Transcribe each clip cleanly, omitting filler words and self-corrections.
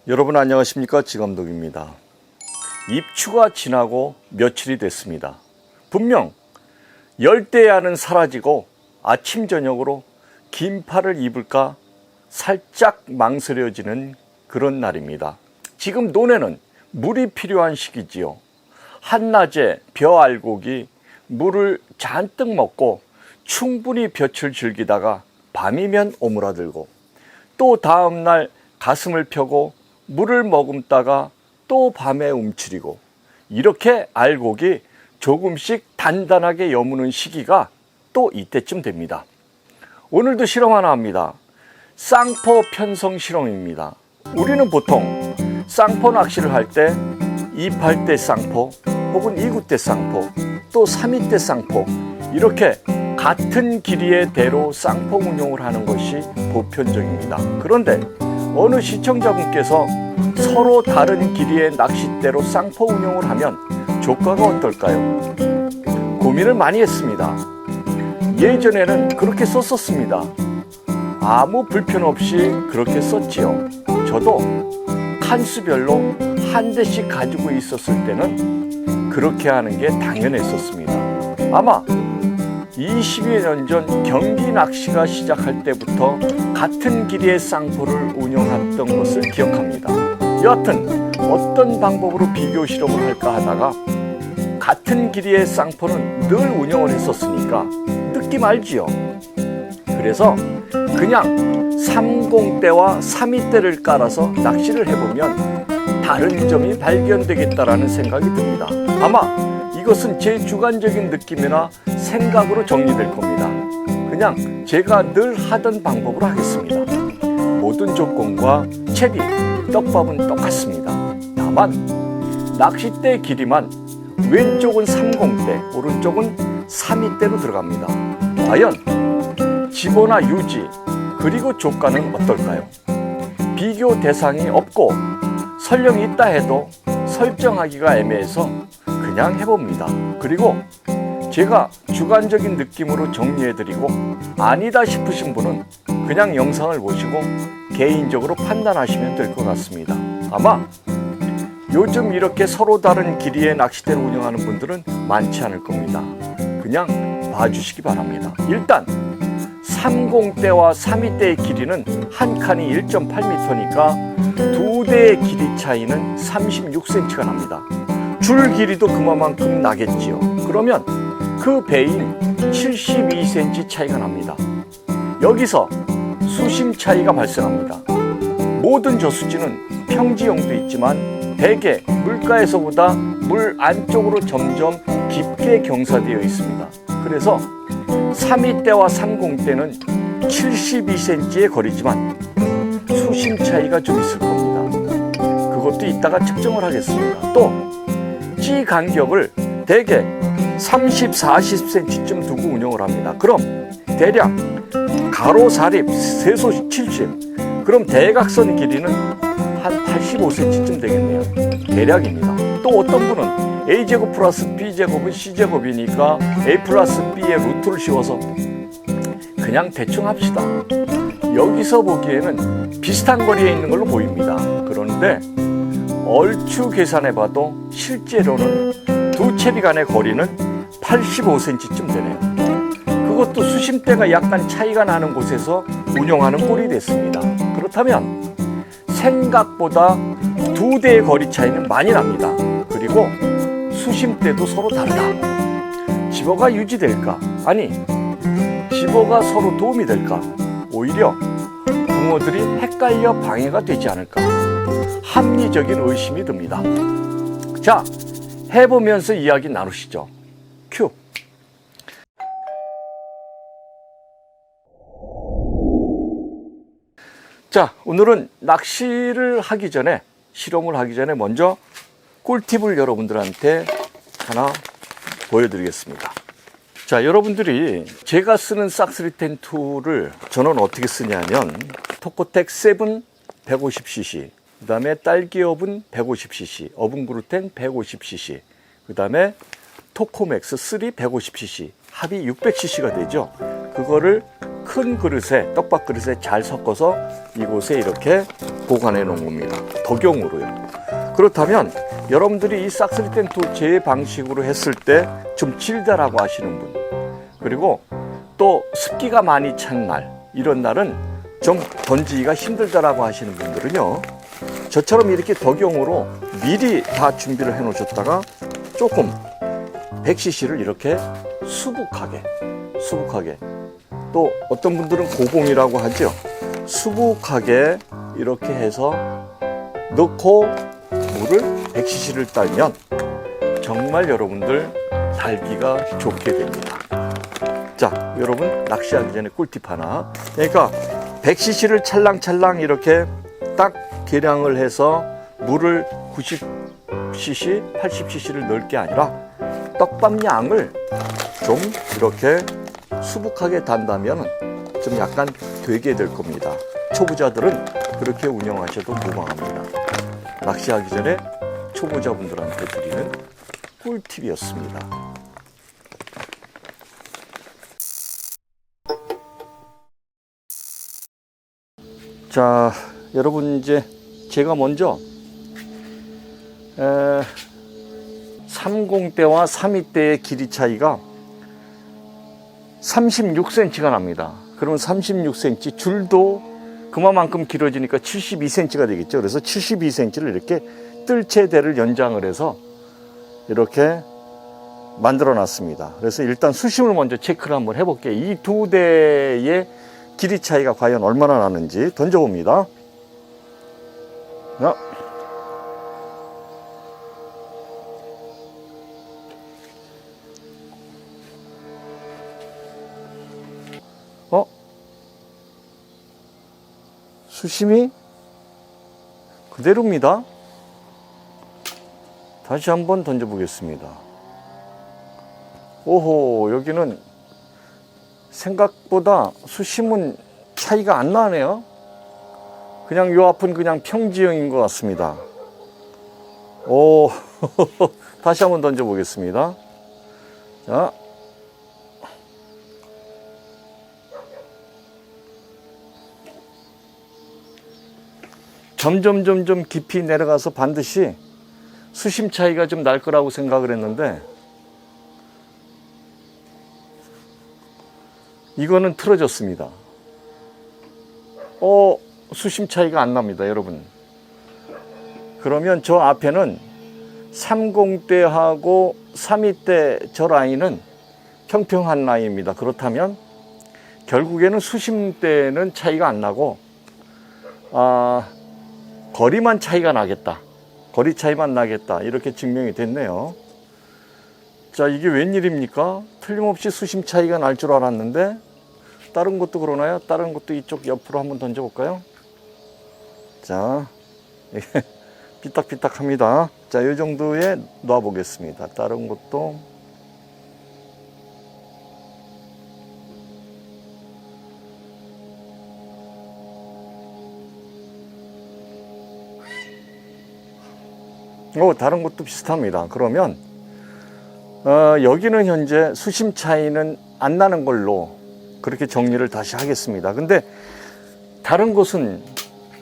여러분 안녕하십니까, 지감독입니다. 입추가 지나고 며칠이 됐습니다. 분명 열대야는 사라지고 아침 저녁으로 긴팔을 입을까 살짝 망설여지는 그런 날입니다. 지금 논에는 물이 필요한 시기지요. 한낮에 벼 알곡이 물을 잔뜩 먹고 충분히 볕을 즐기다가 밤이면 오므라들고, 또 다음날 가슴을 펴고 물을 머금다가 또 밤에 움츠리고, 이렇게 알곡이 조금씩 단단하게 여무는 시기가 또 이때쯤 됩니다. 오늘도 실험 하나 합니다. 쌍포 편성 실험입니다. 우리는 보통 쌍포 낚시를 할 때 2팔대 쌍포 혹은 2구대 쌍포, 또 3위대 쌍포, 이렇게 같은 길이의 대로 쌍포 운용을 하는 것이 보편적입니다. 그런데 어느 시청자분께서 서로 다른 길이의 낚싯대로 쌍포 운용을 하면 조과가 어떨까요? 고민을 많이 했습니다. 예전에는 그렇게 썼었습니다. 아무 불편 없이 그렇게 썼지요. 저도 칸수별로 한 대씩 가지고 있었을 때는 그렇게 하는 게 당연했었습니다. 아마 20여 년 전 경기 낚시가 시작할 때부터 같은 길이의 쌍포를 운영했던 것을 기억합니다. 여하튼 어떤 방법으로 비교 실험을 할까 하다가 같은 길이의 쌍포는 늘 운영을 했었으니까 느낌 알지요. 그래서 그냥 30대와 32대를 깔아서 낚시를 해보면 다른 점이 발견되겠다라는 생각이 듭니다. 아마 이것은 제 주관적인 느낌이나 생각으로 정리될 겁니다. 그냥 제가 늘 하던 방법으로 하겠습니다. 모든 조건과 채비, 떡밥은 똑같습니다. 다만 낚싯대 길이만 왼쪽은 30대, 오른쪽은 32대로 들어갑니다. 과연 집어나 유지, 그리고 조과는 어떨까요? 비교 대상이 없고 설령 있다 해도 설정하기가 애매해서 그냥 해봅니다. 그리고 제가 주관적인 느낌으로 정리해드리고 아니다 싶으신 분은 그냥 영상을 보시고 개인적으로 판단하시면 될 것 같습니다. 아마 요즘 이렇게 서로 다른 길이의 낚싯대를 운영하는 분들은 많지 않을 겁니다. 그냥 봐주시기 바랍니다. 일단 30대와 32대의 길이는 한 칸이 1.8m니까 두 대의 길이 차이는 36cm가 납니다. 줄 길이도 그만큼 나겠지요. 그러면 그 배인 72cm 차이가 납니다. 여기서 수심 차이가 발생합니다. 모든 저수지는 평지형도 있지만 대개 물가에서보다 물 안쪽으로 점점 깊게 경사되어 있습니다. 그래서 32대와 30대는 72cm의 거리지만 수심 차이가 좀 있을 겁니다. 그것도 이따가 측정을 하겠습니다. 또 찌 간격을 대개 30, 40cm쯤 두고 운영을 합니다. 그럼 대략 가로 4립, 세소 70, 그럼 대각선 길이는 한 85cm쯤 되겠네요. 대략입니다. 또 어떤 분은 A제곱 플러스 B제곱은 C제곱이니까 A 플러스 B의 루트를 씌워서 그냥 대충 합시다. 여기서 보기에는 비슷한 거리에 있는 걸로 보입니다. 그런데 얼추 계산해봐도 실제로는 두 채비 간의 거리는 85cm쯤 되네요. 그것도 수심대가 약간 차이가 나는 곳에서 운영하는 꼴이 됐습니다. 그렇다면 생각보다 두 대의 거리 차이는 많이 납니다. 그리고 수심대도 서로 다르다. 집어가 유지될까? 아니, 집어가 서로 도움이 될까? 오히려 붕어들이 헷갈려 방해가 되지 않을까? 합리적인 의심이 듭니다. 자, 해보면서 이야기 나누시죠. 큐. 자, 오늘은 낚시를 하기 전에, 실험을 하기 전에 먼저 꿀팁을 여러분들한테 하나 보여드리겠습니다. 자, 여러분들이 제가 쓰는 싹스리텐 툴을 저는 어떻게 쓰냐면 토코텍 7 150cc, 그 다음에 딸기업은 150cc, 어분그루텐 150cc, 그 다음에 토코맥스 3 150cc, 합이 600cc가 되죠. 그거를 큰 그릇에, 떡밥 그릇에 잘 섞어서 이곳에 이렇게 보관해 놓은 겁니다. 덕용으로요. 그렇다면 여러분들이 이 싹쓸이 텐트 제 방식으로 했을 때 좀 질다라고 하시는 분, 그리고 또 습기가 많이 찬 날, 이런 날은 좀 던지기가 힘들다라고 하시는 분들은요, 저처럼 이렇게 덕용으로 미리 다 준비를 해 놓으셨다가 조금 100cc를 이렇게 수북하게, 또 어떤 분들은 고공이라고 하죠. 수북하게 이렇게 해서 넣고 물을 100cc를 따면 정말 여러분들 달기가 좋게 됩니다. 자, 여러분 낚시하기 전에 꿀팁 하나. 그러니까 100cc를 찰랑찰랑 이렇게 딱 계량을 해서 물을 90cc, 80cc를 넣을 게 아니라 떡밥 양을 좀 이렇게 수북하게 단다면 좀 약간 되게 될 겁니다. 초보자들은 그렇게 운영하셔도 무방합니다. 낚시하기 전에 초보자분들한테 드리는 꿀팁이었습니다. 자, 여러분 이제 제가 먼저 30대와 32대의 길이 차이가 36cm가 납니다. 그러면 36cm, 줄도 그만큼 길어지니까 72cm가 되겠죠. 그래서 72cm를 이렇게 뜰채대를 연장을 해서 이렇게 만들어 놨습니다. 그래서 일단 수심을 먼저 체크를 한번 해볼게요. 이 두 대의 길이 차이가 과연 얼마나 나는지 던져봅니다. 수심이 그대로입니다. 다시 한번 던져보겠습니다. 오호, 여기는 생각보다 수심은 차이가 안 나네요. 그냥 요 앞은 그냥 평지형인 것 같습니다. 오, 다시 한번 던져보겠습니다. 자, 점점 깊이 내려가서 반드시 수심 차이가 좀 날 거라고 생각을 했는데 이거는 틀어졌습니다. 수심 차이가 안 납니다, 여러분. 그러면 저 앞에는 30대하고 32대 저 라인은 평평한 라인입니다. 그렇다면 결국에는 수심대는 차이가 안 나고 거리만 차이가 나겠다. 거리 차이만 나겠다. 이렇게 증명이 됐네요. 자, 이게 웬일입니까? 틀림없이 수심 차이가 날 줄 알았는데 다른 것도 그러나요? 다른 것도 이쪽 옆으로 한번 던져볼까요? 자, 삐딱삐딱합니다. 자, 이 정도에 놔보겠습니다. 다른 것도. 다른 것도 비슷합니다. 그러면 여기는 현재 수심 차이는 안 나는 걸로 그렇게 정리를 다시 하겠습니다. 근데 다른 곳은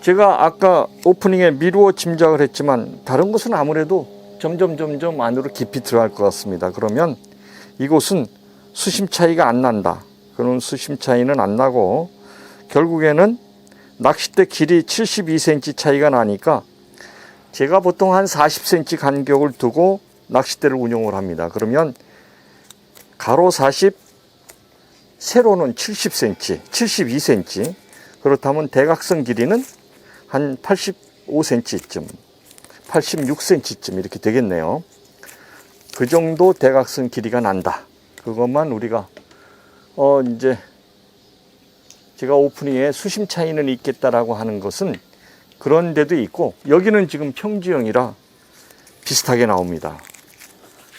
제가 아까 오프닝에 미루어 짐작을 했지만 다른 곳은 아무래도 점점 안으로 깊이 들어갈 것 같습니다. 그러면 이곳은 수심 차이가 안 난다. 그런 수심 차이는 안 나고 결국에는 낚싯대 길이 72cm 차이가 나니까 제가 보통 한 40cm 간격을 두고 낚싯대를 운용을 합니다. 그러면 가로 40, 세로는 70cm, 72cm. 그렇다면 대각선 길이는 한 85cm쯤, 86cm쯤 이렇게 되겠네요. 그 정도 대각선 길이가 난다. 그것만 우리가 이제 제가 오프닝에 수심 차이는 있겠다라고 하는 것은 그런 데도 있고, 여기는 지금 평지형이라 비슷하게 나옵니다.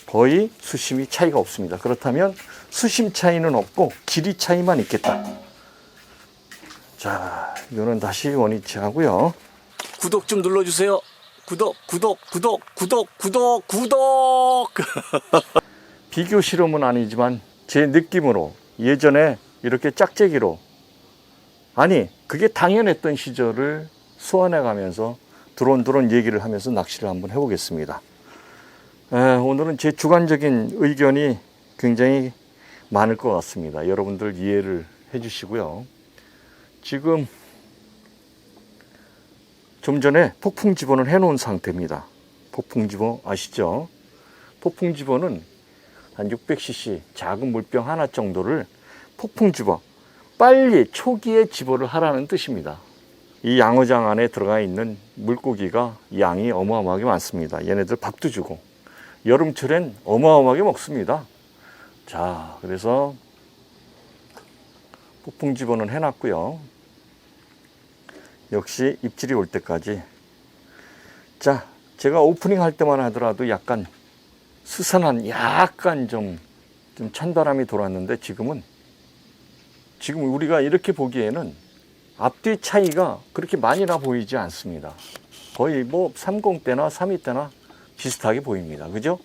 거의 수심이 차이가 없습니다. 그렇다면 수심 차이는 없고 길이 차이만 있겠다. 자, 이거는 다시 원위치 하고요. 구독 좀 눌러주세요. 구독. 비교 실험은 아니지만 제 느낌으로 예전에 이렇게 짝재기로, 아니 그게 당연했던 시절을 소환해 가면서 드론드론 얘기를 하면서 낚시를 한번 해보겠습니다. 오늘은 제 주관적인 의견이 굉장히 많을 것 같습니다. 여러분들 이해를 해주시고요. 지금 좀 전에 폭풍 집어는 해놓은 상태입니다. 폭풍 집어 아시죠? 폭풍 집어는 한 600cc 작은 물병 하나 정도를 폭풍 집어, 빨리 초기에 집어를 하라는 뜻입니다. 이 양어장 안에 들어가 있는 물고기가 양이 어마어마하게 많습니다. 얘네들 밥도 주고 여름철엔 어마어마하게 먹습니다. 자, 그래서 폭풍 집어는 해놨고요. 역시 입질이 올 때까지. 자, 제가 오프닝 할 때만 하더라도 약간 스산한, 약간 좀 찬바람이 돌았는데 지금 우리가 이렇게 보기에는 앞뒤 차이가 그렇게 많이 나 보이지 않습니다. 거의 뭐 30대나 32대나 비슷하게 보입니다. 그죠?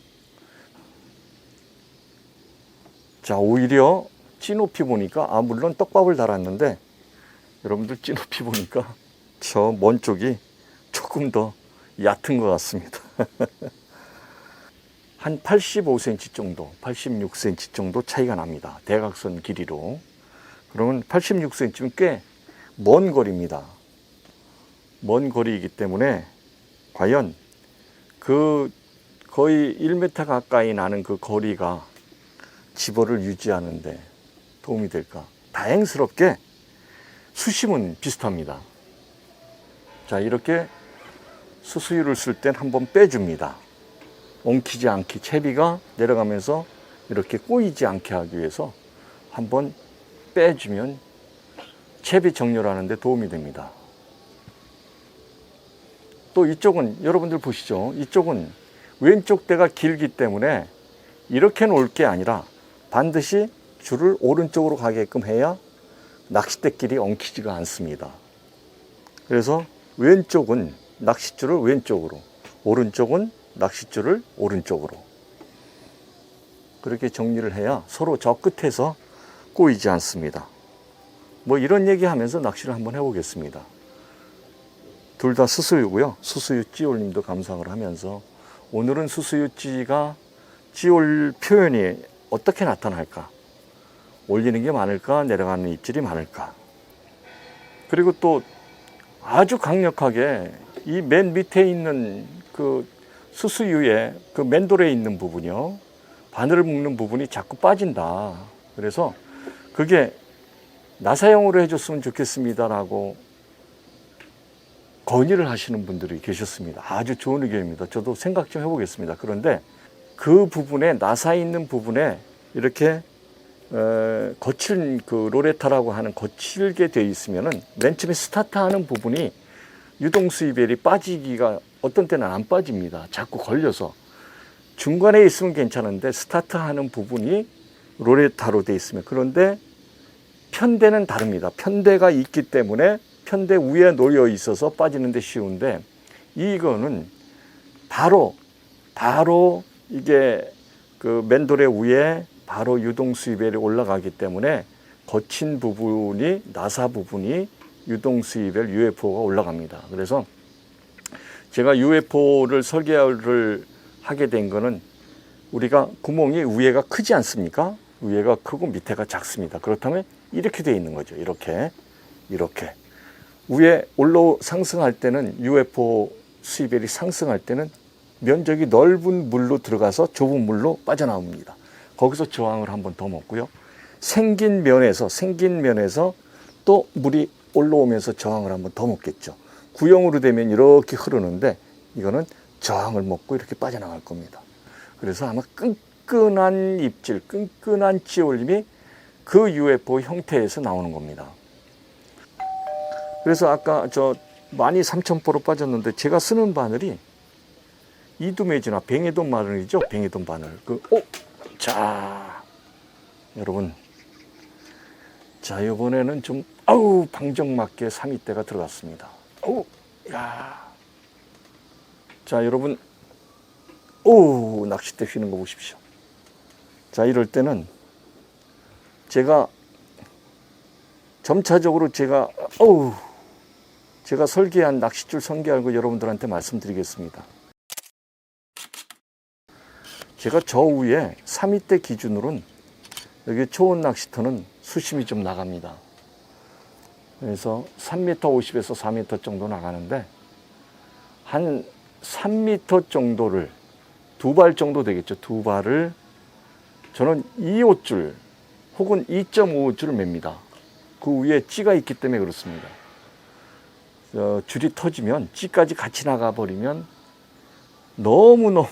자, 오히려 찌높이 보니까, 물론 떡밥을 달았는데 여러분들 찌높이 보니까 저 먼 쪽이 조금 더 얕은 것 같습니다. 한 85cm 정도, 86cm 정도 차이가 납니다. 대각선 길이로. 그러면 86cm면 꽤 먼 거리입니다. 먼 거리이기 때문에 과연 그 거의 1m 가까이 나는 그 거리가 집어를 유지하는데 도움이 될까? 다행스럽게 수심은 비슷합니다. 자, 이렇게 수수유를 쓸 땐 한번 빼줍니다. 엉키지 않게, 채비가 내려가면서 이렇게 꼬이지 않게 하기 위해서 한번 빼주면 채비 정렬하는 데 도움이 됩니다. 또 이쪽은 여러분들 보시죠. 이쪽은 왼쪽 대가 길기 때문에 이렇게 놓을 게 아니라 반드시 줄을 오른쪽으로 가게끔 해야 낚싯대끼리 엉키지가 않습니다. 그래서 왼쪽은 낚싯줄을 왼쪽으로, 오른쪽은 낚싯줄을 오른쪽으로 그렇게 정리를 해야 서로 저 끝에서 꼬이지 않습니다. 뭐 이런 얘기하면서 낚시를 한번 해보겠습니다. 둘 다 수수유고요. 수수유 찌올림도 감상을 하면서 오늘은 수수유 찌가 찌올 표현이 어떻게 나타날까? 올리는 게 많을까? 내려가는 입질이 많을까? 그리고 또 아주 강력하게 이 맨 밑에 있는 그 수수유의 그 맨돌에 있는 부분이요. 바늘을 묶는 부분이 자꾸 빠진다. 그래서 그게 나사형으로 해줬으면 좋겠습니다라고 건의를 하시는 분들이 계셨습니다. 아주 좋은 의견입니다. 저도 생각 좀 해보겠습니다. 그런데 그 부분에, 나사 있는 부분에 이렇게 거칠 그 로레타라고 하는 거칠게 되어 있으면은 맨 처음에 스타트하는 부분이 유동수이벨이 빠지기가 어떤 때는 안 빠집니다. 자꾸 걸려서. 중간에 있으면 괜찮은데 스타트하는 부분이 로레타로 되어 있으면. 그런데 편대는 다릅니다. 편대가 있기 때문에 편대 위에 놓여 있어서 빠지는데 쉬운데, 이거는 바로 이게 그 맨돌의 위에 바로 유동수이벨이 올라가기 때문에 거친 부분이, 나사 부분이 유동수이벨 UFO가 올라갑니다. 그래서 제가 UFO를 설계를 하게 된 거는, 우리가 구멍이 위에가 크지 않습니까? 위에가 크고 밑에가 작습니다. 그렇다면 이렇게 되어 있는 거죠. 이렇게 위에 상승할 때는, UFO 수이벨이 상승할 때는 면적이 넓은 물로 들어가서 좁은 물로 빠져나옵니다. 거기서 저항을 한번 더 먹고요. 생긴 면에서 또 물이 올라오면서 저항을 한번 더 먹겠죠. 구형으로 되면 이렇게 흐르는데 이거는 저항을 먹고 이렇게 빠져나갈 겁니다. 그래서 아마 끈끈한 입질, 끈끈한 찌올림이 그 UFO 형태에서 나오는 겁니다. 그래서 아까 저 많이 3,000포로 빠졌는데 제가 쓰는 바늘이 이두메지나 뱅에돈 바늘이죠. 뱅에돈 바늘. 자, 여러분. 자, 이번에는 좀, 방정맞게 3위대가 들어갔습니다. 야. 자, 여러분. 낚싯대 휘는 거 보십시오. 자, 이럴 때는 제가 점차적으로 제가 설계한 낚싯줄 설계한 거 여러분들한테 말씀드리겠습니다. 제가 저 위에 3위대 기준으로는 여기 초원 낚시터는 수심이 좀 나갑니다. 그래서 3m 50에서 4m 정도 나가는데 한 3m 정도를 두 발 정도 되겠죠. 두 발을 저는 2호줄 혹은 2.5호줄을 맵니다. 그 위에 찌가 있기 때문에 그렇습니다. 줄이 터지면 찌까지 같이 나가버리면 너무너무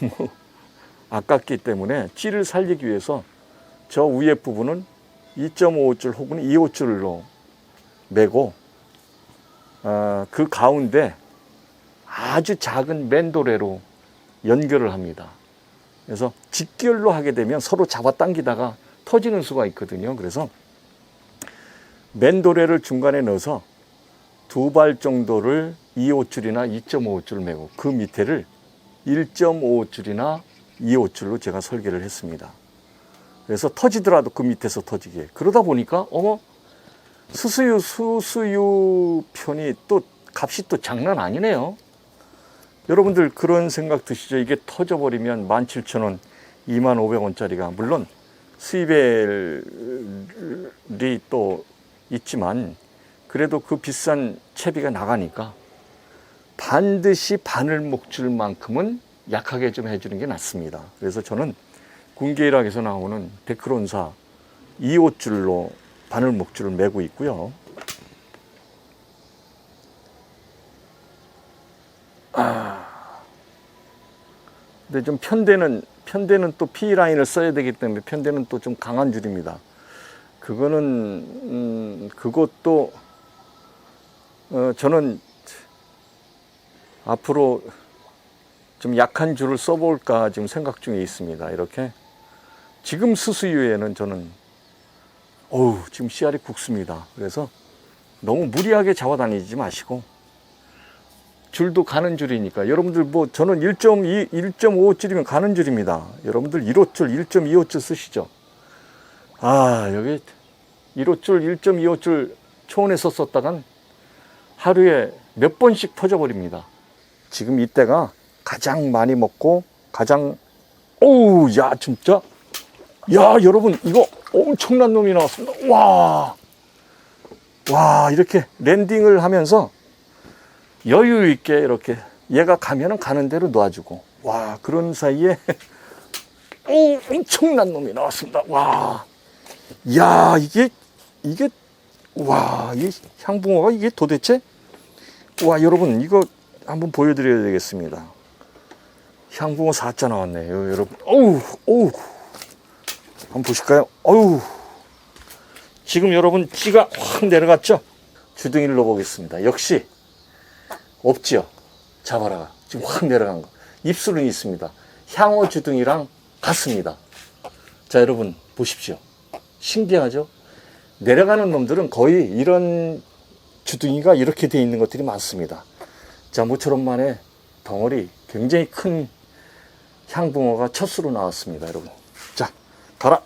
아깝기 때문에 찌를 살리기 위해서 저 위에 부분은 2.5호줄 혹은 2호줄로 매고 그 가운데 아주 작은 맨도레로 연결을 합니다. 그래서 직결로 하게 되면 서로 잡아당기다가 터지는 수가 있거든요. 그래서 맨도레를 중간에 넣어서 두 발 정도를 2호줄이나 2.5호줄을 매고 그 밑에를 1.5호줄이나 2호줄로 제가 설계를 했습니다. 그래서 터지더라도 그 밑에서 터지게. 그러다 보니까 수수유 편이 또 값이 또 장난 아니네요. 여러분들 그런 생각 드시죠? 이게 터져버리면 17,000원, 25,000원짜리가 물론 수입벨이 또 있지만 그래도 그 비싼 채비가 나가니까 반드시 바늘 목줄만큼은 약하게 좀 해주는 게 낫습니다. 그래서 저는 군계일학에서 나오는 데크론사 2호줄로 바늘 목줄을 매고 있고요. 근데 좀 편대는 또 P라인을 써야 되기 때문에 편대는 또 좀 강한 줄입니다. 그것도 저는 앞으로 좀 약한 줄을 써볼까 지금 생각 중에 있습니다. 이렇게 지금 수수유에는 저는 지금 씨알이 굵습니다. 그래서 너무 무리하게 잡아다니지 마시고 줄도 가는 줄이니까 여러분들 저는 1.2, 1.5호줄이면 가는 줄입니다. 여러분들 1호줄, 1.2호줄 쓰시죠. 여기 1호줄, 1.2호줄 초원에서 썼다간 하루에 몇 번씩 터져버립니다. 지금 이때가 가장 많이 먹고 가장 진짜 여러분 이거 엄청난 놈이 나왔습니다. 와 이렇게 랜딩을 하면서 여유 있게 이렇게 얘가 가면은 가는 대로 놔주고 그런 사이에 엄청난 놈이 나왔습니다. 이게 이 향붕어가 이게 도대체 여러분 이거 한번 보여드려야 되겠습니다. 향붕어 4자 나왔네요, 여러분. 한번 보실까요? 지금 여러분 찌가 확 내려갔죠? 주둥이를 넣어보겠습니다. 역시 없지요? 잡아라. 지금 확 내려간 거. 입술은 있습니다. 향어 주둥이랑 같습니다. 자, 여러분 보십시오. 신기하죠? 내려가는 놈들은 거의 이런 주둥이가 이렇게 되어 있는 것들이 많습니다. 자, 모처럼만의 덩어리 굉장히 큰 향붕어가 첫 수로 나왔습니다, 여러분. 자, 가라.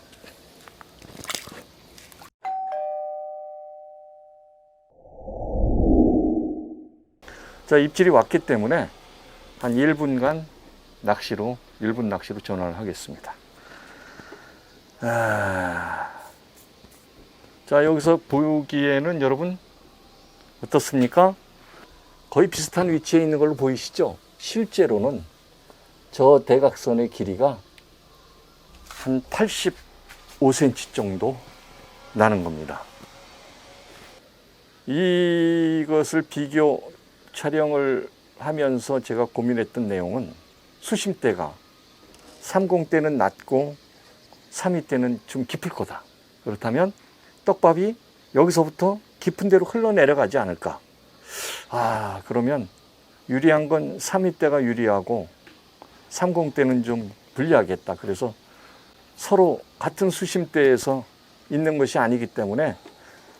자, 입질이 왔기 때문에 한 1분 낚시로 전환을 하겠습니다. 자, 여기서 보기에는 여러분 어떻습니까? 거의 비슷한 위치에 있는 걸로 보이시죠? 실제로는 저 대각선의 길이가 한 85cm 정도 나는 겁니다. 이것을 비교 촬영을 하면서 제가 고민했던 내용은 수심대가 30대는 낮고 32대는 좀 깊을 거다. 그렇다면 떡밥이 여기서부터 깊은 데로 흘러내려가지 않을까. 그러면 유리한 건 32대가 유리하고 30대는 좀 불리하겠다. 그래서 서로 같은 수심대에서 있는 것이 아니기 때문에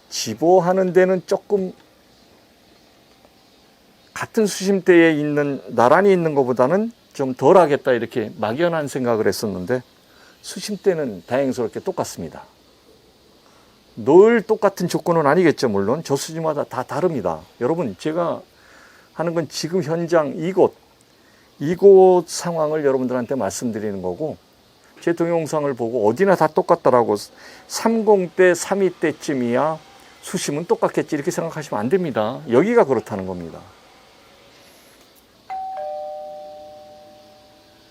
집어하는 데는 조금 같은 수심대에 나란히 있는 것보다는 좀 덜 하겠다, 이렇게 막연한 생각을 했었는데 수심대는 다행스럽게 똑같습니다. 늘 똑같은 조건은 아니겠죠. 물론 저수지마다 다 다릅니다. 여러분, 제가 하는 건 지금 현장 이곳 상황을 여러분들한테 말씀드리는 거고, 제 동영상을 보고 어디나 다 똑같다라고 30대, 32대쯤이야 수심은 똑같겠지 이렇게 생각하시면 안 됩니다. 여기가 그렇다는 겁니다.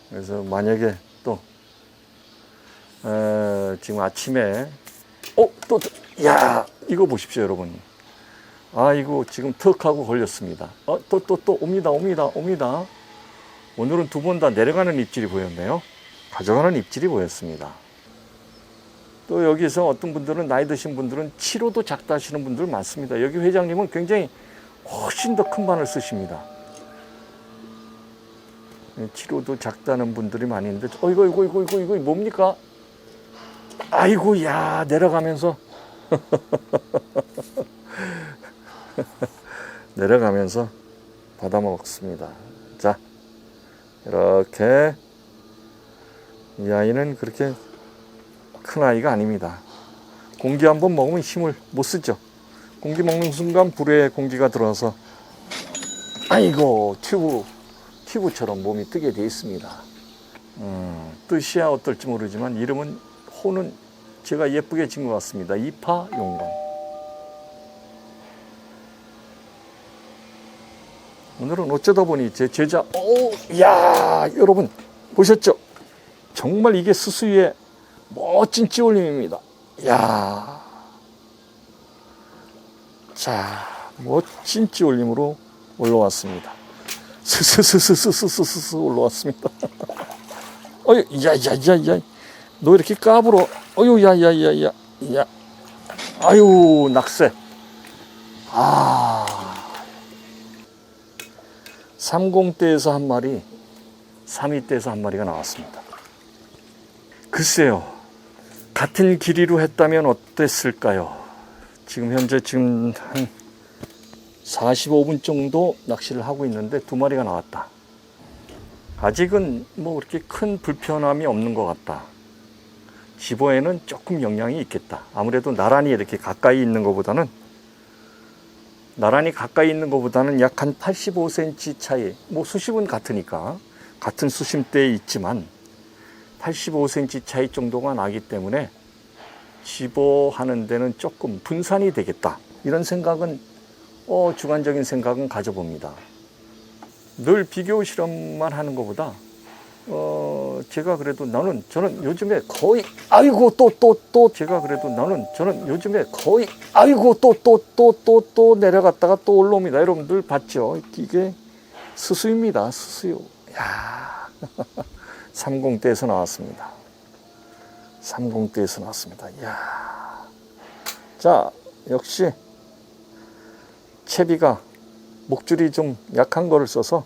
그래서 만약에 또 지금 아침에 야 이거 보십시오 여러분. 이거 지금 턱하고 걸렸습니다. 또 옵니다. 오늘은 두 번 다 내려가는 입질이 보였네요. 가져가는 입질이 보였습니다. 또 여기서 어떤 분들은, 나이 드신 분들은 7호도 작다 하시는 분들 많습니다. 여기 회장님은 굉장히 훨씬 더 큰 바늘 쓰십니다. 7호도 작다는 분들이 많이 있는데, 이거 뭡니까? 아이고, 야, 내려가면서. 내려가면서 받아 먹습니다. 자, 이렇게. 이 아이는 그렇게 큰 아이가 아닙니다. 공기 한번 먹으면 힘을 못 쓰죠. 공기 먹는 순간 불에 공기가 들어와서 아이고 튜브처럼 몸이 뜨게 돼 있습니다. 뜻이야 어떨지 모르지만 이름은 호는 제가 예쁘게 진 것 같습니다. 이파용광. 오늘은 어쩌다 보니 제 제자 야 여러분 보셨죠? 정말 이게 수수위의 멋진 찌올림입니다. 야, 자, 멋진 찌올림으로 올라왔습니다. 스스스스스스스스 올라왔습니다. 야야야야, 너 이렇게 까불어? 야야야야, 야, 아유 낙새. 30대에서 한 마리, 32대에서 한 마리가 나왔습니다. 글쎄요, 같은 길이로 했다면 어땠을까요? 지금 현재 한 45분 정도 낚시를 하고 있는데 두 마리가 나왔다. 아직은 뭐 그렇게 큰 불편함이 없는 것 같다. 집어에는 조금 영향이 있겠다. 아무래도 나란히 이렇게 가까이 있는 것보다는 약 한 85cm 차이, 뭐 수심은 같으니까 같은 수심대에 있지만 85cm 차이 정도가 나기 때문에 집어하는 데는 조금 분산이 되겠다. 이런 생각은 주관적인 생각은 가져봅니다. 늘 비교 실험만 하는 것보다 제가 그래도 저는 요즘에 거의 또 내려갔다가 또 올라옵니다. 여러분들 봤죠? 이게 수수입니다. 수수요. 야. 30대에서 나왔습니다. 30대에서 나왔습니다. 이야. 자, 역시 채비가 목줄이 좀 약한 거를 써서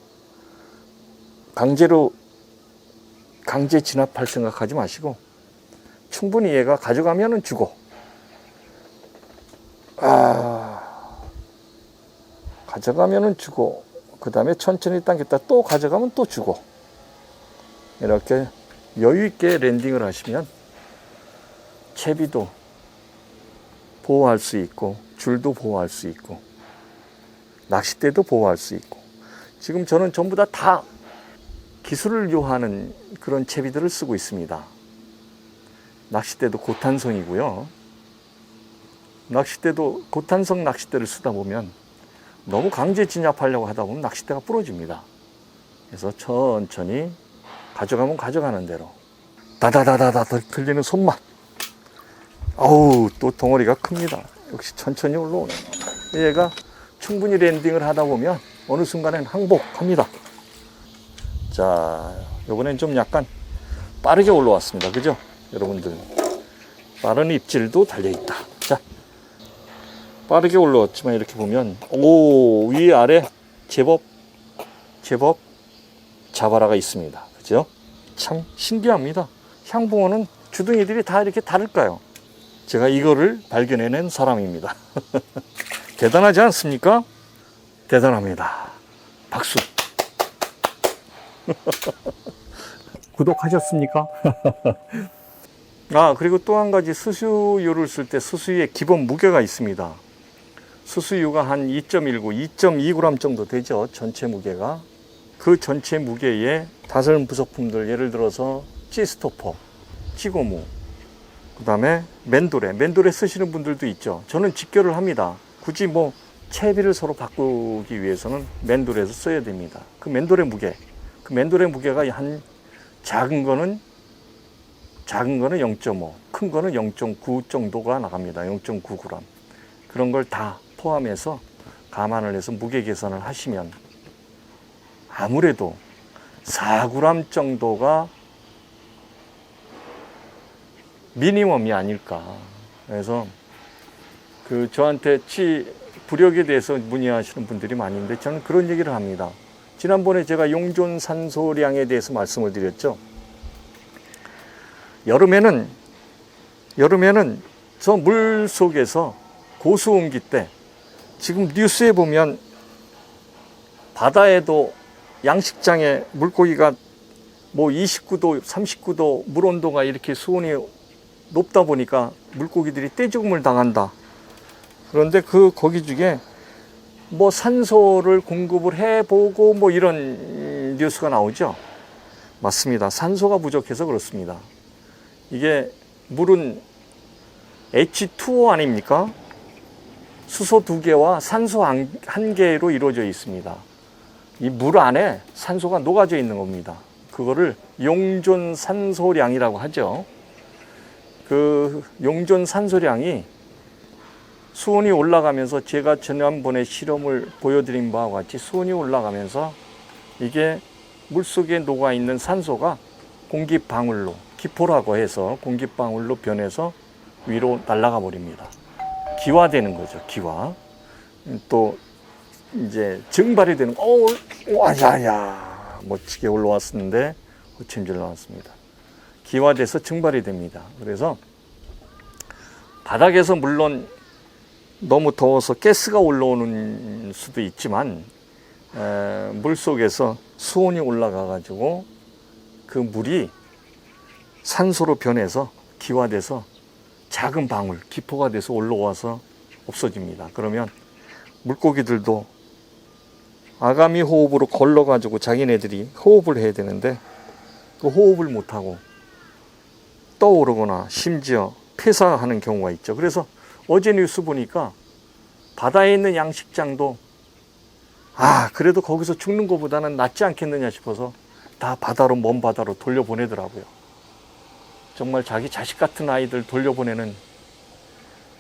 강제 진압할 생각하지 마시고 충분히 얘가 가져가면은 주고 가져가면은 주고 그 다음에 천천히 당겼다 또 가져가면 또 주고 이렇게 여유 있게 랜딩을 하시면 채비도 보호할 수 있고 줄도 보호할 수 있고 낚싯대도 보호할 수 있고 지금 저는 전부 다 기술을 요하는 그런 채비들을 쓰고 있습니다. 낚싯대도 고탄성이고요. 낚싯대도 고탄성 낚싯대를 쓰다 보면 너무 강제 진압하려고 하다 보면 낚싯대가 부러집니다. 그래서 천천히 가져가면 가져가는 대로 다다다다다 들리는 손맛. 또 덩어리가 큽니다. 역시 천천히 올라오네. 얘가 충분히 랜딩을 하다 보면 어느 순간엔 항복합니다. 자, 요번엔 좀 약간 빠르게 올라왔습니다. 그죠? 여러분들 빠른 입질도 달려있다. 자, 빠르게 올라왔지만 이렇게 보면 위아래 제법 자바라가 있습니다. 그죠? 참 신기합니다. 향붕어는 주둥이들이 다 이렇게 다를까요? 제가 이거를 발견해낸 사람입니다. 대단하지 않습니까? 대단합니다. 박수. 구독하셨습니까? 그리고 또 한 가지 수수유를 쓸 때 수수유의 기본 무게가 있습니다. 수수유가 한 2.19, 2.2g 정도 되죠. 전체 무게가. 그 전체 무게에 다른 부속품들, 예를 들어서 찌스토퍼, 찌고무, 그 다음에 맨도레 쓰시는 분들도 있죠. 저는 직결을 합니다. 굳이 뭐 채비를 서로 바꾸기 위해서는 맨도레에서 써야 됩니다. 그 맨도레 무게가 한 작은 거는 0.5, 큰 거는 0.9 정도가 나갑니다. 0.9g. 그런 걸 다 포함해서 감안을 해서 무게 계산을 하시면 아무래도 4g 정도가 미니멈이 아닐까. 그래서 저한테 부력에 대해서 문의하시는 분들이 많은데 저는 그런 얘기를 합니다. 지난번에 제가 용존 산소량에 대해서 말씀을 드렸죠. 여름에는 저 물 속에서 고수온기 때 지금 뉴스에 보면 바다에도 양식장에 물고기가 뭐 29도, 39도 물 온도가 이렇게 수온이 높다 보니까 물고기들이 떼죽음을 당한다. 그런데 거기 중에 뭐 산소를 공급을 해보고 뭐 이런 뉴스가 나오죠. 맞습니다. 산소가 부족해서 그렇습니다. 이게 물은 H2O 아닙니까? 수소 2개와 산소 1개로 이루어져 있습니다. 이 물 안에 산소가 녹아져 있는 겁니다. 그거를 용존 산소량이라고 하죠. 그 용존 산소량이 수온이 올라가면서 제가 지난번에 실험을 보여드린 바와 같이 수온이 올라가면서 이게 물속에 녹아있는 산소가 공기방울로, 기포라고 해서 공기방울로 변해서 위로 날아가 버립니다. 기화되는 거죠, 기화. 또 이제 증발이 되는, 와야야, 멋지게 올라왔었는데 허침질 나왔습니다. 기화돼서 증발이 됩니다. 그래서 바닥에서 물론 너무 더워서 가스가 올라오는 수도 있지만 물 속에서 수온이 올라가 가지고 그 물이 산소로 변해서 기화돼서 작은 방울, 기포가 돼서 올라와서 없어집니다. 그러면 물고기들도 아가미 호흡으로 걸러 가지고 자기네들이 호흡을 해야 되는데 그 호흡을 못하고 떠오르거나 심지어 폐사하는 경우가 있죠. 그래서 어제 뉴스 보니까 바다에 있는 양식장도 그래도 거기서 죽는 것보다는 낫지 않겠느냐 싶어서 다 먼 바다로 돌려보내더라고요. 정말 자기 자식 같은 아이들 돌려보내는,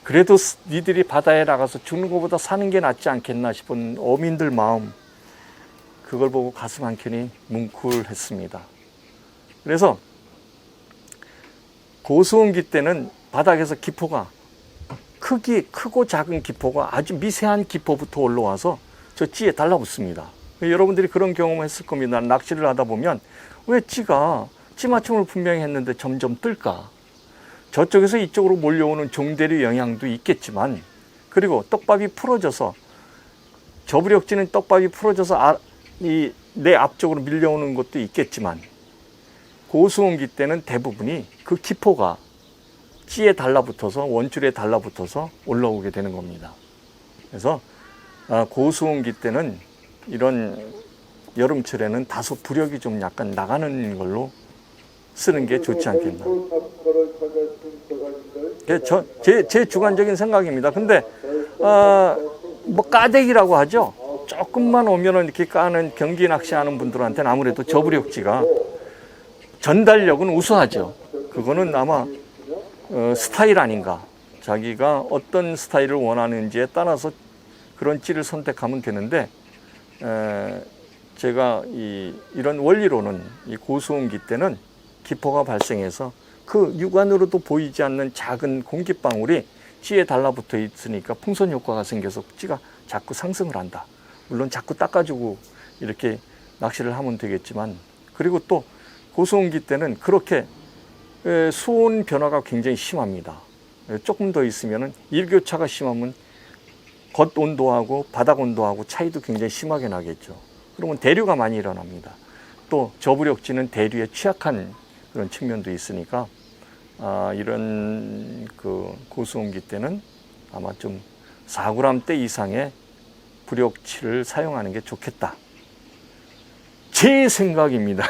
그래도 니들이 바다에 나가서 죽는 것보다 사는 게 낫지 않겠나 싶은 어민들 마음, 그걸 보고 가슴 한켠이 뭉클했습니다. 그래서 고수온기 때는 바닥에서 기포가 크고 작은 기포가 아주 미세한 기포부터 올라와서 저 찌에 달라붙습니다. 여러분들이 그런 경험을 했을 겁니다. 낚시를 하다 보면 왜 찌 맞춤을 분명히 했는데 점점 뜰까? 저쪽에서 이쪽으로 몰려오는 종대류 영향도 있겠지만, 그리고 떡밥이 풀어져서, 저부력지는 떡밥이 풀어져서 내 앞쪽으로 밀려오는 것도 있겠지만, 고수온기 때는 대부분이 그 기포가 찌에 달라붙어서, 원줄에 달라붙어서 올라오게 되는 겁니다. 그래서 고수온기 때는 이런 여름철에는 다소 부력이 좀 약간 나가는 걸로 쓰는 게 좋지 않겠나. 제 주관적인 생각입니다. 근데 뭐 까대기라고 하죠. 조금만 오면은 이렇게 까는 경기 낚시하는 분들한테는 아무래도 저부력지가 전달력은 우수하죠. 그거는 아마 스타일 아닌가. 자기가 어떤 스타일을 원하는지에 따라서 그런 찌를 선택하면 되는데, 제가 이런 원리로는 이 고수온기 때는 기포가 발생해서 그 육안으로도 보이지 않는 작은 공기방울이 찌에 달라붙어 있으니까 풍선 효과가 생겨서 찌가 자꾸 상승을 한다. 물론 자꾸 닦아주고 이렇게 낚시를 하면 되겠지만, 그리고 또 고수온기 때는 그렇게 수온 변화가 굉장히 심합니다. 조금 더 있으면 일교차가 심하면 겉 온도하고 바닥 온도하고 차이도 굉장히 심하게 나겠죠. 그러면 대류가 많이 일어납니다. 또 저부력지는 대류에 취약한 그런 측면도 있으니까 이런 그 고수온기 때는 아마 좀 4g대 이상의 불욕치를 사용하는 게 좋겠다. 제 생각입니다.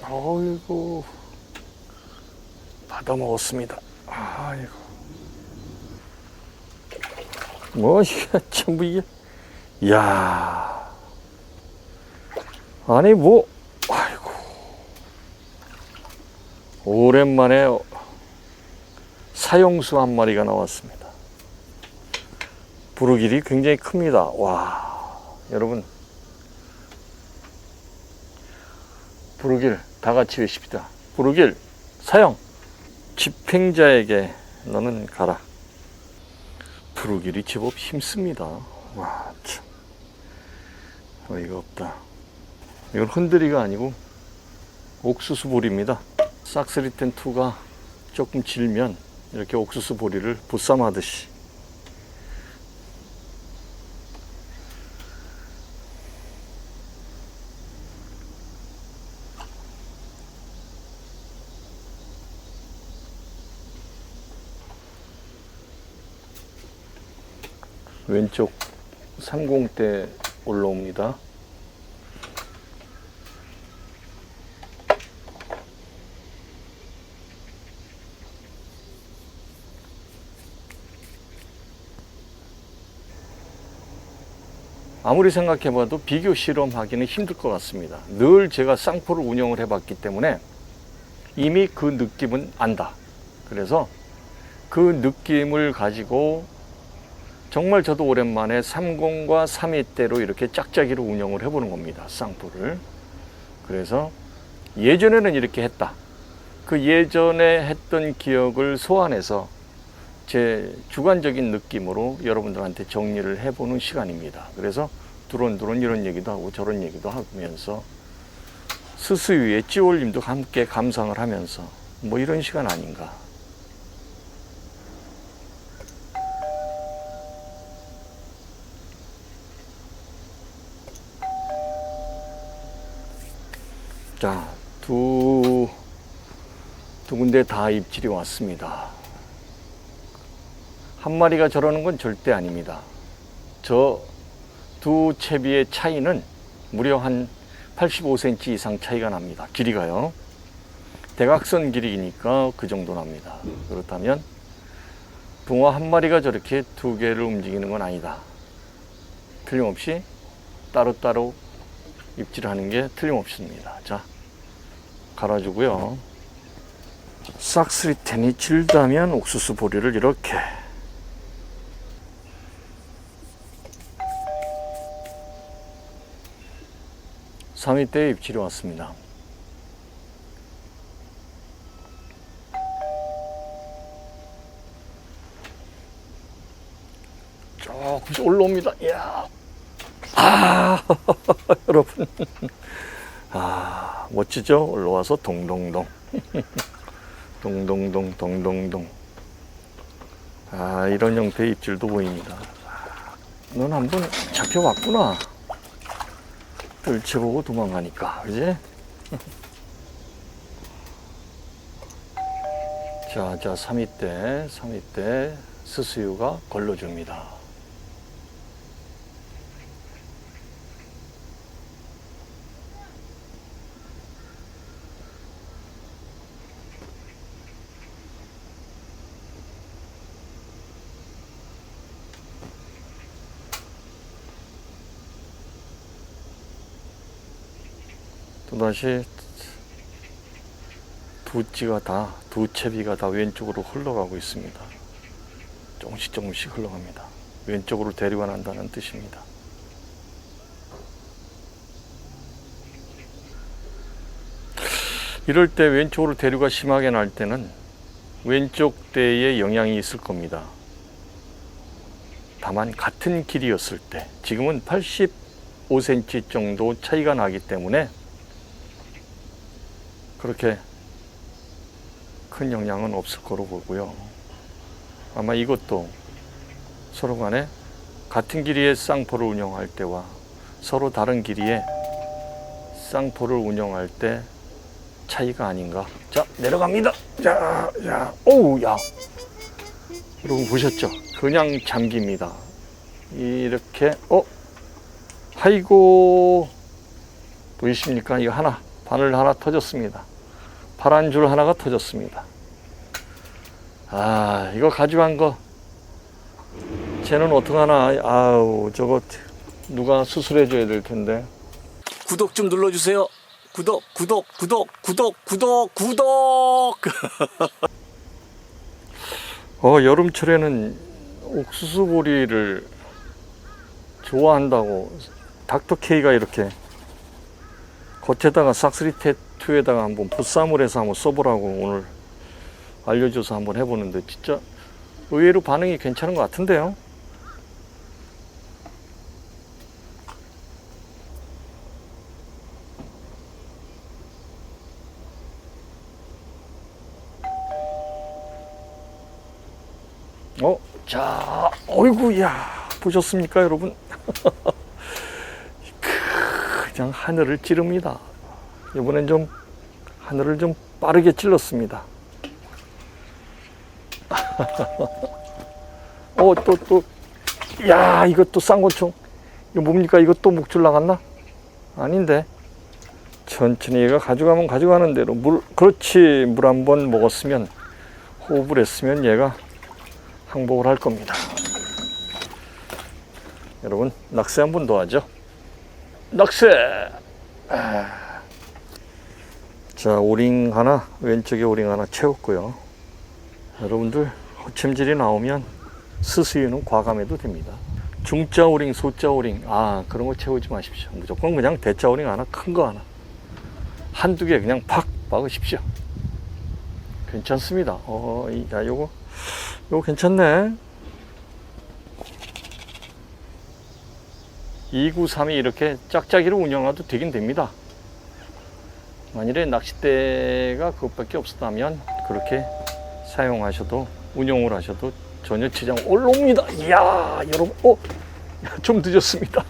아이고, 받아 먹었습니다. 아이고, 뭐 이게 전부 이게, 이야, 아니 뭐, 아이고, 오랜만에 사형수 한 마리가 나왔습니다. 부르길이 굉장히 큽니다. 와, 여러분, 부르길 다 같이 외칩시다. 부르길 사형, 집행자에게 너는 가라. 부르길이 제법 힘씁니다. 와, 참 어이가 없다. 이건 흔들이가 아니고 옥수수 보리입니다. 싹스리텐 2가 조금 질면 이렇게 옥수수 보리를 보쌈하듯이 왼쪽 30대 올라옵니다. 아무리 생각해봐도 비교 실험하기는 힘들 것 같습니다. 늘 제가 쌍포를 운영을 해봤기 때문에 이미 그 느낌은 안다. 그래서 그 느낌을 가지고 정말 저도 오랜만에 30과 32대로 이렇게 짝짝이로 운영을 해보는 겁니다. 쌍포를. 그래서 예전에는 이렇게 했다. 그 예전에 했던 기억을 소환해서 제 주관적인 느낌으로 여러분들한테 정리를 해보는 시간입니다. 그래서 두런두런 이런 얘기도 하고 저런 얘기도 하면서 스스위의 찌올림도 함께 감상을 하면서 뭐 이런 시간 아닌가. 자, 두 군데 다 입질이 왔습니다. 한 마리가 저러는 건 절대 아닙니다. 저 두 채비의 차이는 무려 한 85cm 이상 차이가 납니다. 길이가요. 대각선 길이니까 그 정도 납니다. 그렇다면 붕어 한 마리가 저렇게 두 개를 움직이는 건 아니다. 틀림없이 따로따로 입질하는 게 틀림없습니다. 자, 갈아주고요. 싹스리텐이 질다면 옥수수 보리를 이렇게 (3위)대에 입질이 왔습니다. 조금씩 올라옵니다. 이야. 여러분. 멋지죠? 올라와서 동동동. 동동동, 동동동. 이런 형태의 입질도 보입니다. 넌 한번 잡혀왔구나. 들쳐보고 도망가니까, 그지? 자, 3위대 스스유가 걸러줍니다. 또다시 두 채비가 다 왼쪽으로 흘러가고 있습니다. 조금씩 흘러갑니다. 왼쪽으로 대류가 난다는 뜻입니다. 이럴 때 왼쪽으로 대류가 심하게 날 때는 왼쪽 대에 영향이 있을 겁니다. 다만 같은 길이었을 때, 지금은 5cm 정도 차이가 나기 때문에 그렇게 큰 영향은 없을 거로 보고요. 아마 이것도 서로 간에 같은 길이의 쌍포를 운영할 때와 서로 다른 길이의 쌍포를 운영할 때 차이가 아닌가. 자, 내려갑니다. 자, 야, 오우, 야. 여러분 보셨죠? 그냥 잠깁니다. 이렇게, 아이고, 보이십니까? 이거 하나, 바늘 하나 터졌습니다. 파란 줄 하나가 터졌습니다. 아, 이거 가져간 거, 쟤는 어떡하나. 아우, 저거 누가 수술해줘야 될 텐데. 구독 좀 눌러주세요. 구독. 여름철에는 옥수수보리를 좋아한다고 닥터 K가 이렇게 겉에다가 싹쓸이 테투에다가 한번 보쌈을 해서 한번 써보라고 오늘 알려줘서 한번 해보는데 진짜 의외로 반응이 괜찮은 것 같은데요. 자, 어이구야, 보셨습니까, 여러분? 그냥 하늘을 찌릅니다. 이번엔 좀 하늘을 좀 빠르게 찔렀습니다. 야, 이것도 쌍권총. 이거 뭡니까? 이것도 목줄 나갔나? 아닌데. 천천히 얘가 가져가면 가져가는 대로 그렇지. 물 한 번 먹었으면, 호흡을 했으면 얘가 항복을 할 겁니다. 여러분, 낚시 한 번 더 하죠. 낚시! 자, 오링 하나, 왼쪽에 오링 하나 채웠고요. 여러분들, 허챔질이 나오면 스스유는 과감해도 됩니다. 중자 오링, 소자 오링, 그런 거 채우지 마십시오. 무조건 그냥 대자 오링 하나, 큰 거 하나. 한두 개 그냥 팍 박으십시오. 괜찮습니다. 야, 요거 괜찮네. 293이 이렇게 짝짝이로 운영해도 되긴 됩니다. 만일에 낚싯대가 그것밖에 없었다면 그렇게 사용하셔도, 운영을 하셔도 전혀 지장 올라옵니다. 이야, 여러분, 좀 늦었습니다.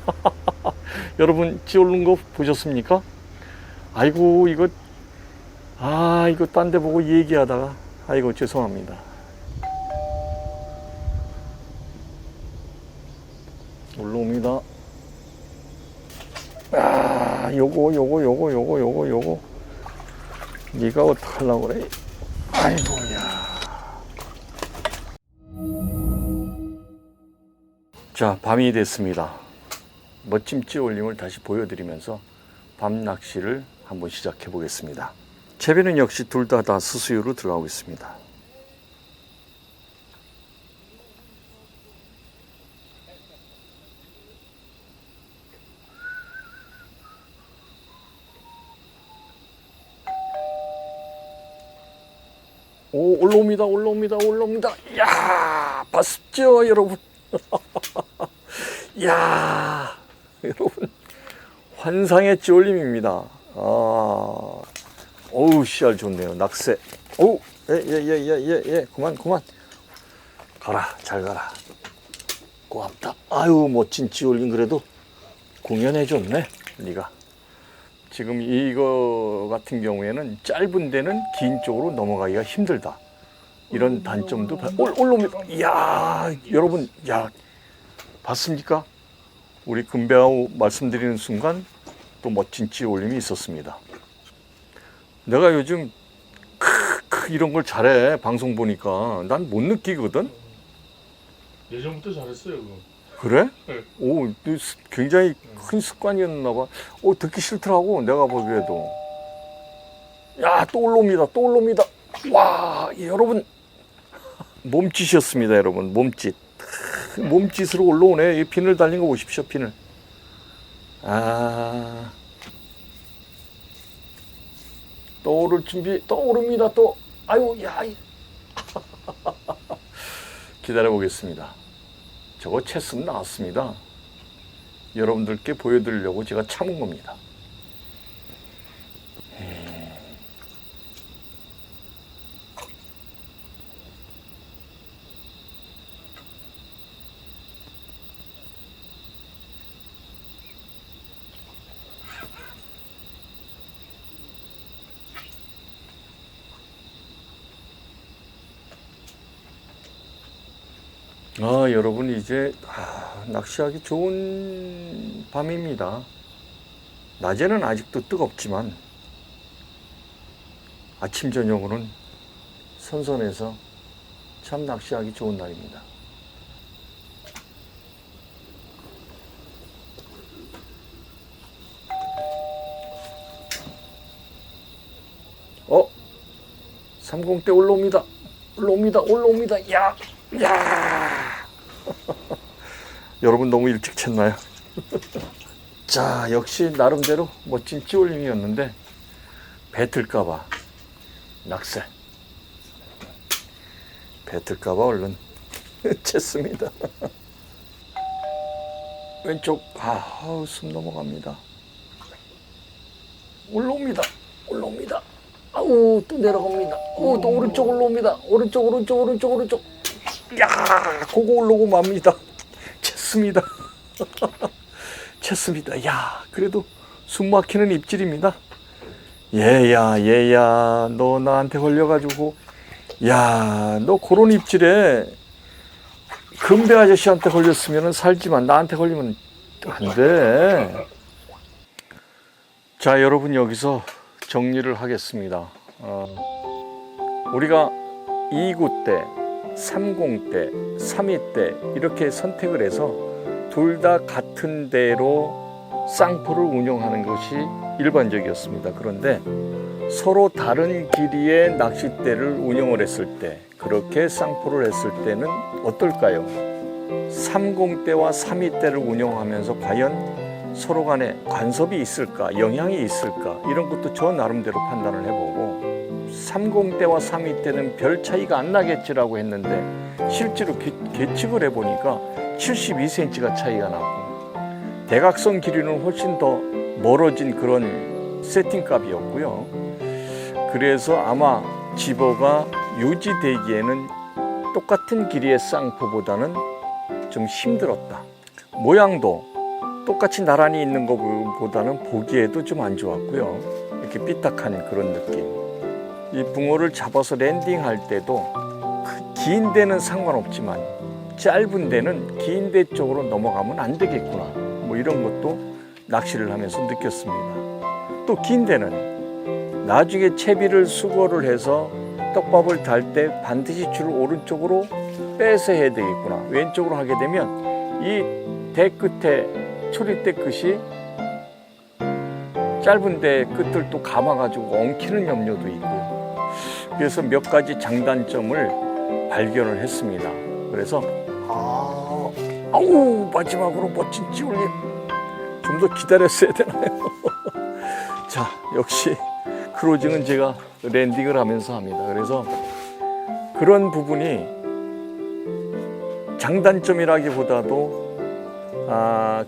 여러분, 찌오른 거 보셨습니까? 아이고, 이거 딴 데 보고 얘기하다가, 아이고, 죄송합니다. 올라옵니다. 요거. 네가 어떡하려고 그래? 아이고야. 자, 밤이 됐습니다. 멋진 찌올림을 다시 보여드리면서 밤 낚시를 한번 시작해 보겠습니다. 채비는 역시 둘 다 스스유로 들어가고 있습니다. 올라옵니다. 이야, 봤죠, 여러분? 이야, 여러분. 환상의 찌올림입니다. 어우, 씨알 좋네요. 낙새. 예. 그만. 가라, 잘 가라. 고맙다. 아유, 멋진 찌올림 그래도 공연해줬네, 네가. 지금 이거 같은 경우에는 짧은 데는 긴 쪽으로 넘어가기가 힘들다. 이런 단점도 올라옵니다. 이야, 여러분, 야, 봤습니까? 우리 금배하고 말씀드리는 순간 또 멋진 찌올림이 있었습니다. 내가 요즘 이런 걸 잘해. 방송 보니까 난 못 느끼거든. 예전부터 잘했어요, 그거. 그래? 네. 오, 굉장히 큰 습관이었나 봐. 듣기 싫더라고, 내가 보기에도. 야, 또 올라옵니다. 와, 여러분, 몸짓이었습니다, 여러분. 몸짓으로 올라오네. 이 핀을 달린 거 보십시오, 핀을. 떠오를 준비, 떠오릅니다, 또. 아유, 야. 기다려 보겠습니다. 저거 채쓰면 나왔습니다. 여러분들께 보여드리려고 제가 참은 겁니다. 여러분 이제 낚시하기 좋은 밤입니다. 낮에는 아직도 뜨겁지만 아침 저녁으로는 선선해서 참 낚시하기 좋은 날입니다. 삼공대 올라옵니다. 올라옵니다. 야! 여러분 너무 일찍 챘나요? 자, 역시 나름대로 멋진 찌올림이었는데 뱉을까봐 낙세. 뱉을까봐 얼른 챘습니다. 왼쪽 숨 넘어갑니다. 올라옵니다. 아우, 또 내려갑니다. 또 오른쪽 올라옵니다. 오른쪽. 야, 그거 올라오고 맙니다. 챘습니다. 챘습니다. 야, 그래도 숨 막히는 입질입니다. 얘야, 너 나한테 걸려가지고, 야, 너 그런 입질에 금배 아저씨한테 걸렸으면 살지만 나한테 걸리면 안 돼. 자, 여러분 여기서 정리를 하겠습니다. 우리가 2구 때 30대, 32대 이렇게 선택을 해서 둘 다 같은 대로 쌍포를 운영하는 것이 일반적이었습니다. 그런데 서로 다른 길이의 낚싯대를 운영을 했을 때, 그렇게 쌍포를 했을 때는 어떨까요? 30대와 32대를 운영하면서 과연 서로 간에 간섭이 있을까, 영향이 있을까, 이런 것도 저 나름대로 판단을 해보고, 30대와 32대는 별 차이가 안 나겠지라고 했는데 실제로 계측을 해보니까 72cm가 차이가 나고, 대각선 길이는 훨씬 더 멀어진 그런 세팅값이었고요. 그래서 아마 집어가 유지되기에는 똑같은 길이의 쌍포보다는 좀 힘들었다. 모양도 똑같이 나란히 있는 것보다는 보기에도 좀 안 좋았고요. 이렇게 삐딱한 그런 느낌. 이 붕어를 잡아서 랜딩할 때도 긴 데는 상관없지만 짧은 데는 긴 데 쪽으로 넘어가면 안 되겠구나, 뭐 이런 것도 낚시를 하면서 느꼈습니다. 또 긴 데는 나중에 채비를 수거를 해서 떡밥을 달 때 반드시 줄을 오른쪽으로 빼서 해야 되겠구나, 왼쪽으로 하게 되면 이 대 끝에 초리대 끝이 짧은 데 끝을 또 감아가지고 엉키는 염려도 있고요. 그래서 몇 가지 장단점을 발견을 했습니다. 그래서 마지막으로 멋진 찌올림, 좀 더 기다렸어야 되나요? 자, 역시 크루징은 제가 랜딩을 하면서 합니다. 그래서 그런 부분이 장단점이라기보다도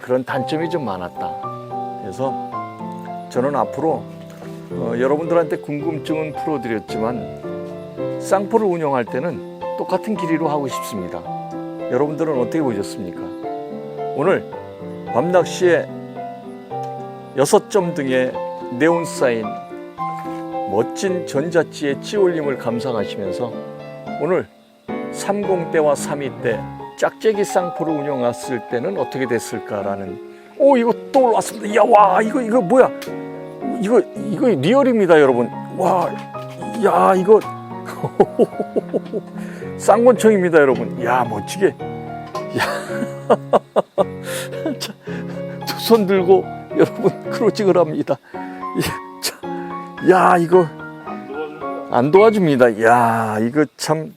그런 단점이 좀 많았다. 그래서 저는 앞으로 여러분들한테 궁금증은 풀어드렸지만 쌍포를 운영할 때는 똑같은 길이로 하고 싶습니다. 여러분들은 어떻게 보셨습니까? 오늘 밤낚시의 6점 등의 네온 사인 멋진 전자찌의 찌올림을 감상하시면서 오늘 30대와 32대 짝재기 쌍포를 운영했을 때는 어떻게 됐을까라는, 이거 또 올라왔습니다. 야, 와, 이거 뭐야? 이거 리얼입니다, 여러분. 와, 야, 이거 쌍권청입니다, 여러분. 야, 멋지게. 야, 두 손 들고 여러분 크루징을 합니다. 야, 이거 안 도와줍니다. 야, 이거 참